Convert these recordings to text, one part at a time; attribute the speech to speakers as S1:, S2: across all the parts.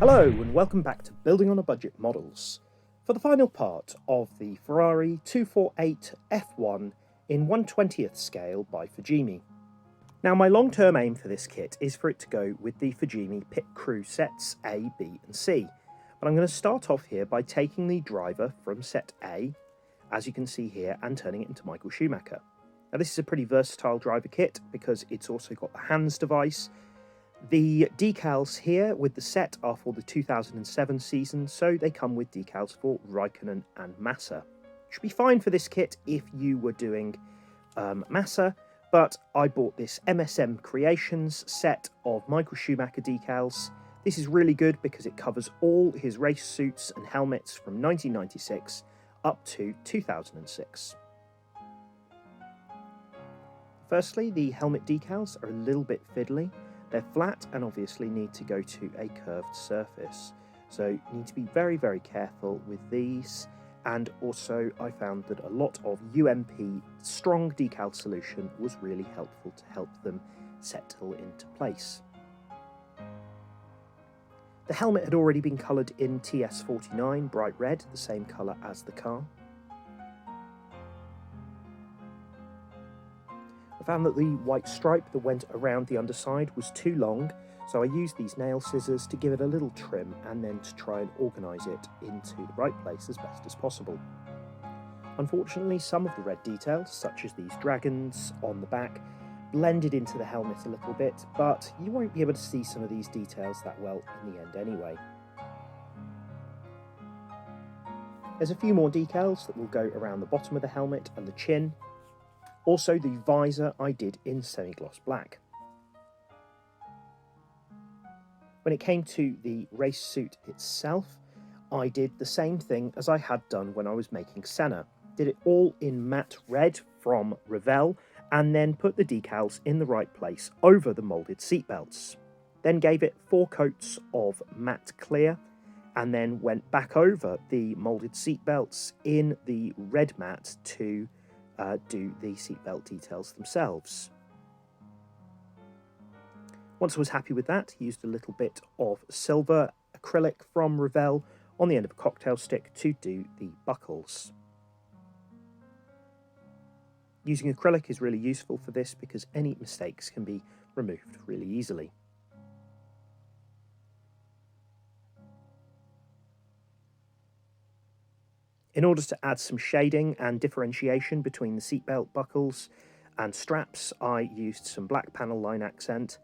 S1: Hello and welcome back to Building on a Budget Models for the final part of the Ferrari 248 F1 in 1/20th scale by Fujimi. Now my long-term aim for this kit is for it to go with the Fujimi pit crew sets A, B and C, but I'm going to start off here by taking the driver from set A, as you can see here, and turning it into Michael Schumacher. Now this is a pretty versatile driver kit because it's also got the hands device. The decals here with the set are for the 2007 season, so they come with decals for Raikkonen and Massa. Should be fine for this kit if you were doing Massa, but I bought this MSM Creations set of Michael Schumacher decals. This is really good because it covers all his race suits and helmets from 1996 up to 2006. Firstly, the helmet decals are a little bit fiddly. They're flat and obviously need to go to a curved surface. So you need to be very, very careful with these. And also I found that a lot of UMP strong decal solution was really helpful to help them settle into place. The helmet had already been coloured in TS49 bright red, the same colour as the car. I found that the white stripe that went around the underside was too long, so I used these nail scissors to give it a little trim and then to try and organise it into the right place as best as possible. Unfortunately, some of the red details, such as these dragons on the back, blended into the helmet a little bit, but you won't be able to see some of these details that well in the end anyway. There's a few more decals that will go around the bottom of the helmet and the chin. Also, the visor I did in semi-gloss black. When it came to the race suit itself, I did the same thing as I had done when I was making Senna. Did it all in matte red from Revell, and then put the decals in the right place over the moulded seatbelts. Then gave it 4 coats of matte clear, and then went back over the moulded seatbelts in the red matte to do the seatbelt details themselves. Once I was happy with that, used a little bit of silver acrylic from Revell on the end of a cocktail stick to do the buckles. Using acrylic is really useful for this because any mistakes can be removed really easily. In order to add some shading and differentiation between the seatbelt buckles and straps, I used some black panel line accent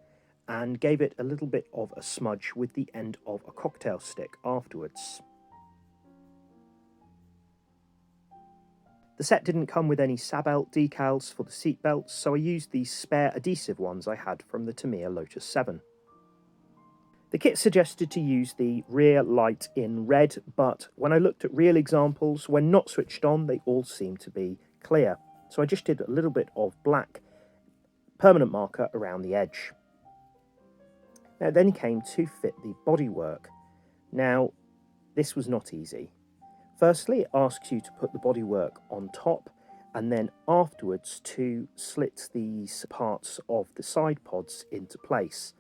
S1: and gave it a little bit of a smudge with the end of a cocktail stick afterwards. The set didn't come with any Sabelt decals for the seatbelts, so I used these spare adhesive ones I had from the Tamiya Lotus 7. The kit suggested to use the rear light in red, but when I looked at real examples, when not switched on, they all seemed to be clear. So I just did a little bit of black permanent marker around the edge. Now then came to fit the bodywork. Now, this was not easy. Firstly, it asks you to put the bodywork on top, and then afterwards to slit these parts of the side pods into place.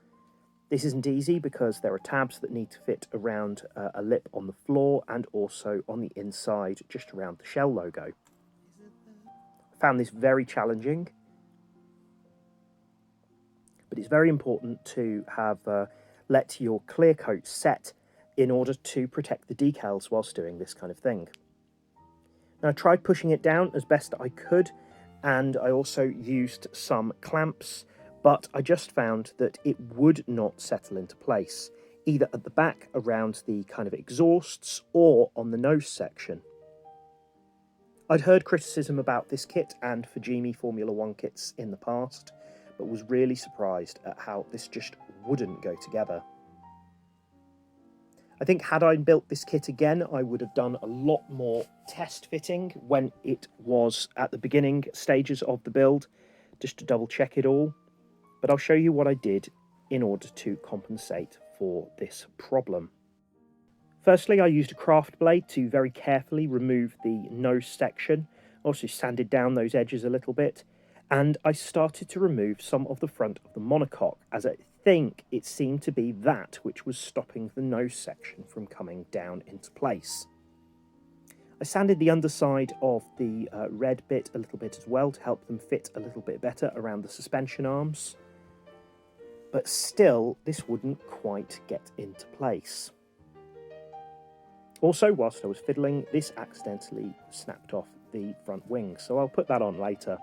S1: This isn't easy because there are tabs that need to fit around a lip on the floor and also on the inside just around the Shell logo. I found this very challenging, but it's very important to have let your clear coat set in order to protect the decals whilst doing this kind of thing. Now I tried pushing it down as best I could, and I also used some clamps, but I just found that it would not settle into place, either at the back around the kind of exhausts or on the nose section. I'd heard criticism about this kit and Fujimi Formula 1 kits in the past, but was really surprised at how this just wouldn't go together. I think had I built this kit again, I would have done a lot more test fitting when it was at the beginning stages of the build, just to double check it all. But I'll show you what I did in order to compensate for this problem. Firstly, I used a craft blade to very carefully remove the nose section. Also sanded down those edges a little bit, and I started to remove some of the front of the monocoque, as I think it seemed to be that which was stopping the nose section from coming down into place. I sanded the underside of the red bit a little bit as well to help them fit a little bit better around the suspension arms, but still this wouldn't quite get into place. Also, whilst I was fiddling, this accidentally snapped off the front wing, so I'll put that on later.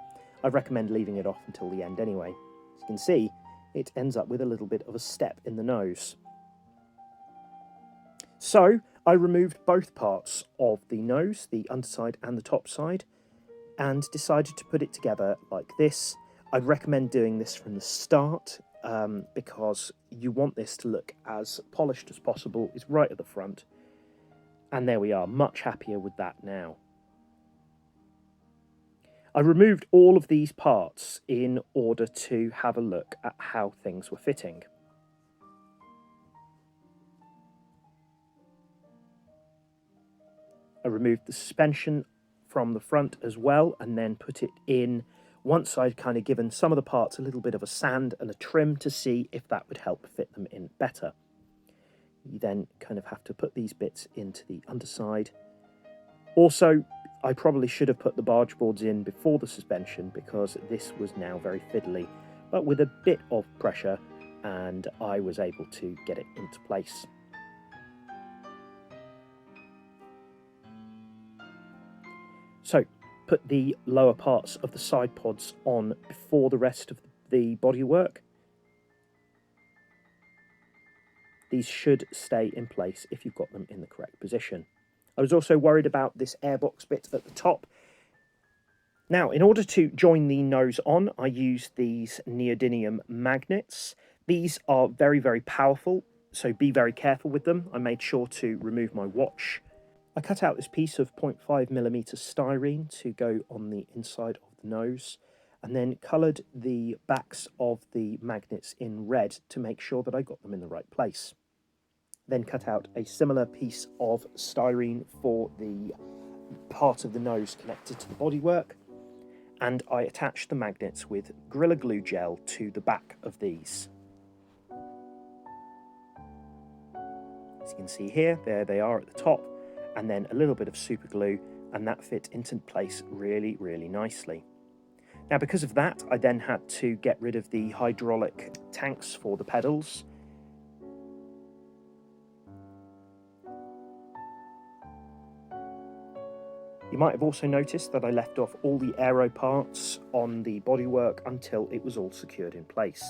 S1: I recommend leaving it off until the end anyway. As you can see, it ends up with a little bit of a step in the nose. So I removed both parts of the nose, the underside and the top side, and decided to put it together like this. I'd recommend doing this from the start because you want this to look as polished as possible. It's right at the front. And there we are, much happier with that now. I removed all of these parts in order to have a look at how things were fitting. I removed the suspension from the front as well and then put it in once I'd kind of given some of the parts a little bit of a sand and a trim to see if that would help fit them in better. You then kind of have to put these bits into the underside. Also, I probably should have put the barge boards in before the suspension because this was now very fiddly, but with a bit of pressure and I was able to get it into place. So, put the lower parts of the side pods on before the rest of the bodywork. These should stay in place if you've got them in the correct position. I was also worried about this airbox bit at the top. Now, in order to join the nose on, I used these neodymium magnets. These are very, very powerful, so be very careful with them. I made sure to remove my watch. I cut out this piece of 0.5mm styrene to go on the inside of the nose, and then coloured the backs of the magnets in red to make sure that I got them in the right place. Then cut out a similar piece of styrene for the part of the nose connected to the bodywork, and I attached the magnets with Gorilla Glue gel to the back of these. As you can see here, there they are at the top, and then a little bit of super glue, and that fit into place really, really nicely. Now, because of that, I then had to get rid of the hydraulic tanks for the pedals. You might have also noticed that I left off all the aero parts on the bodywork until it was all secured in place.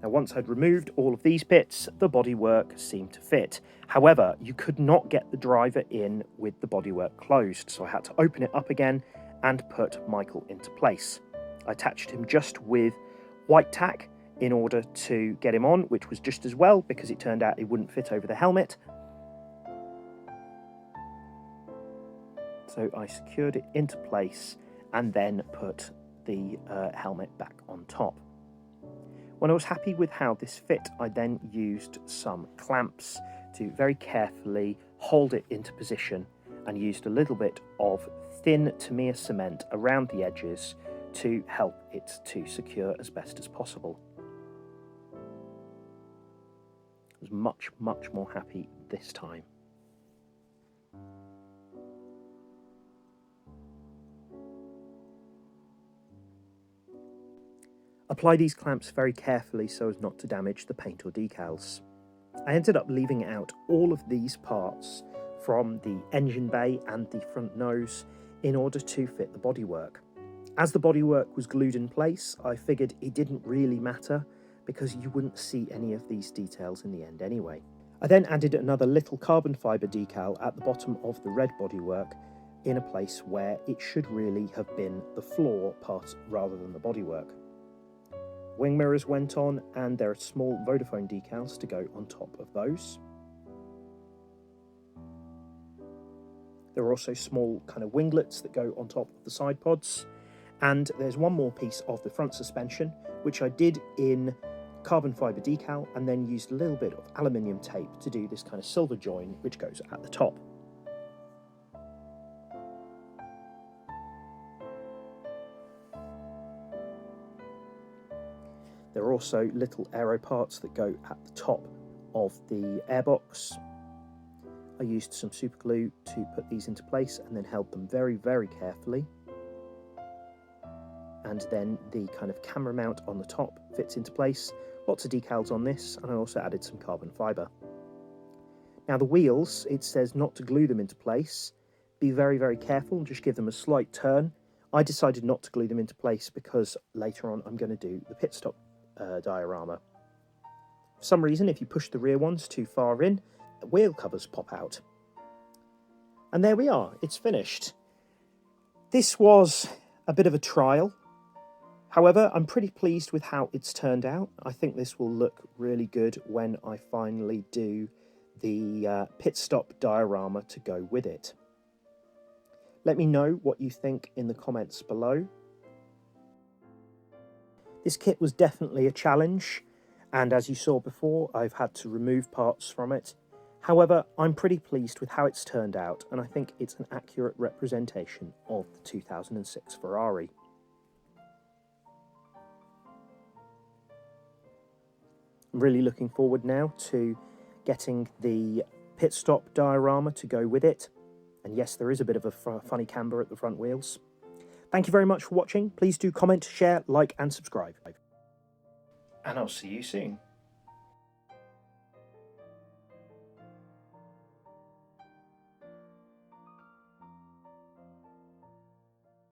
S1: Now, once I'd removed all of these bits, the bodywork seemed to fit. However, you could not get the driver in with the bodywork closed, so I had to open it up again and put Michael into place. I attached him just with white tack in order to get him on, which was just as well because it turned out it wouldn't fit over the helmet. So I secured it into place and then put the helmet back on top. When I was happy with how this fit, I then used some clamps to very carefully hold it into position and used a little bit of thin Tamiya cement around the edges to help it to secure as best as possible. I was much, much more happy this time. Apply these clamps very carefully so as not to damage the paint or decals. I ended up leaving out all of these parts from the engine bay and the front nose in order to fit the bodywork. As the bodywork was glued in place, I figured it didn't really matter because you wouldn't see any of these details in the end anyway. I then added another little carbon fibre decal at the bottom of the red bodywork in a place where it should really have been the floor part rather than the bodywork. Wing mirrors went on, and there are small Vodafone decals to go on top of those. There are also small kind of winglets that go on top of the side pods. And there's one more piece of the front suspension, which I did in carbon fibre decal and then used a little bit of aluminium tape to do this kind of silver join, which goes at the top. also little aero parts that go at the top of the airbox. I used some super glue to put these into place and then held them very, very carefully. And then the kind of camera mount on the top fits into place. Lots of decals on this, and I also added some carbon fibre. Now the wheels, it says not to glue them into place. Be very, very careful, just give them a slight turn. I decided not to glue them into place because later on I'm going to do the pit stop diorama. For some reason, if you push the rear ones too far in, the wheel covers pop out. And there we are, it's finished. This was a bit of a trial. However, I'm pretty pleased with how it's turned out. I think this will look really good when I finally do the pit stop diorama to go with it. Let me know what you think in the comments below. This kit was definitely a challenge, and as you saw before, I've had to remove parts from it. However, I'm pretty pleased with how it's turned out, and I think it's an accurate representation of the 2006 Ferrari. I'm really looking forward now to getting the pit stop diorama to go with it. And yes, there is a bit of a funny camber at the front wheels. Thank you very much for watching. Please do comment, share, like and subscribe. And I'll see you soon.